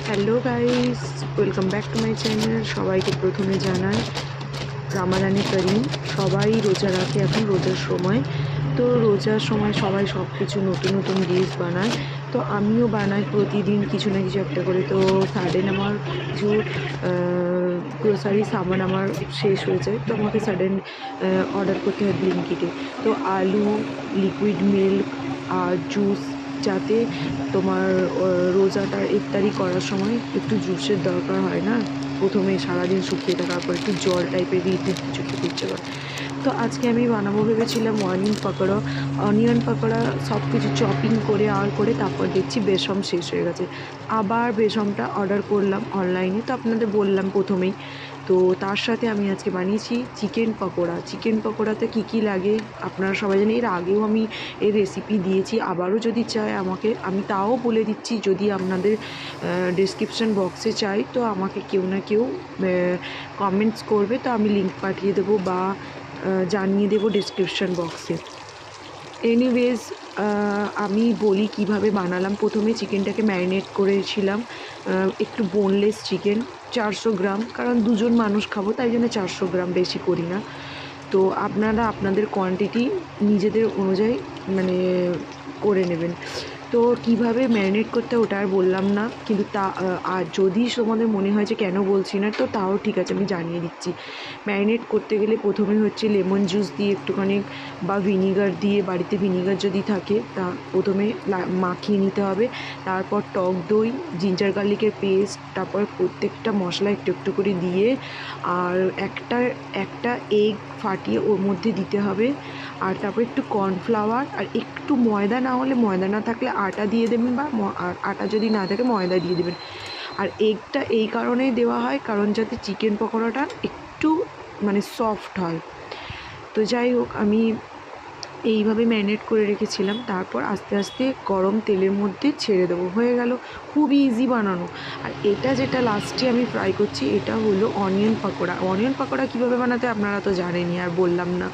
Hello guys, welcome back to my channel. সবাইকে প্রথমে জানাই রামাদানে করিম। সবাই রোজা রাখে, এখন রোজার সময়। তো রোজার সময় সবাই সব কিছু নতুন নতুন ডিশ বানায়, তো আমিও বানাই প্রতিদিন কিছু না কিছু একটা করে। তো সাডেন আমার কিছু গ্রোসারি সামান আমার শেষ হয়ে যায়, তো আমাকে সাডেন অর্ডার করতে হয় ব্লিঙ্কিটে। তো আলু, লিকুইড মিল্ক আর জুস, যাতে তোমার রোজাটা ইফতারি করার সময় একটু জুসের দরকার হয় না, প্রথমে সারাদিন শুকিয়ে থাকার পর একটু জল টাইপের কিছু খেতে ইচ্ছে করে। তো আজকে আমি বানাবো ভেবেছিলাম অনিয়ন পাকোড়া সব কিছু চপিং করে তারপর দেখছি বেসম শেষ হয়ে গেছে। আবার বেসমটা অর্ডার করলাম অনলাইনে, তো আপনাদের বললাম প্রথমেই। তো তার সাথে আমি আজকে বানিয়েছি চিকেন পকোড়া। চিকেন পকোড়াতে কী লাগে আপনারা সবাই জানেন, এর আগেও আমি এর রেসিপি দিয়েছি। আবারও যদি চায় আমাকে, আমি তাও বলে দিচ্ছি, যদি আপনাদের ডেসক্রিপশন বক্সে চাই তো আমাকে কেউ না কেউ কমেন্টস করবে, তো আমি লিঙ্ক পাঠিয়ে দেবো বা জানিয়ে দেবো ডেসক্রিপশন বক্সে। এনিওয়েজ, আমি বলি কিভাবে বানালাম। প্রথমে চিকেনটাকে ম্যারিনেট করেছিলাম, একটু বোনলেস চিকেন 400 গ্রাম, কারণ দুজন মানুষ খাবো তাই জন্য 400 গ্রাম, বেশি করি না। তো আপনারা আপনাদের কোয়ান্টিটি নিজেদের অনুযায়ী মানে করে নেবেন। তো কিভাবে ম্যারিনেট করতে ওটা আর বললাম না, কিন্তু আর যদি তোমাদের মনে হয় যে কেন বলছি না, তো তাও ঠিক আছে, আমি জানিয়ে দিচ্ছি। ম্যারিনেট করতে গেলে প্রথমে হচ্ছে লেমন জুস দিয়ে একটুখানি বা ভিনিগার দিয়ে, বাড়িতে ভিনিগার যদি থাকে তা প্রথমে মাখিয়ে নিতে হবে। তারপর টক দই, জিঞ্জার গার্লিকের পেস্ট, তারপর প্রত্যেকটা মশলা একটু একটু করে দিয়ে, আর একটা এগ ফাটিয়ে ওর মধ্যে দিতে হবে। আর তারপর একটু কর্নফ্লাওয়ার, আর একটু ময়দা, না হলে ময়দা না থাকলে আটা দিয়ে দেবেন, বা আটা যদি না থাকে ময়দা দিয়ে দেবেন। আর এগটা এই কারণেই দেওয়া হয় কারণ যাতে চিকেন পকোড়াটা একটু মানে সফট হয়। তো যাই হোক, আমি এইভাবে ম্যারিনেট করে রেখেছিলাম। তারপর আস্তে আস্তে গরম তেলের মধ্যে ছেড়ে দেবো, হয়ে গেল। খুবই ইজি বানানো। আর এটা যেটা লাস্টে আমি ফ্রাই করছি, এটা হলো অনিয়ন পকোড়া। অনিয়ন পকোড়া কীভাবে বানাতে আপনারা তো জানেনই, আর বললাম না।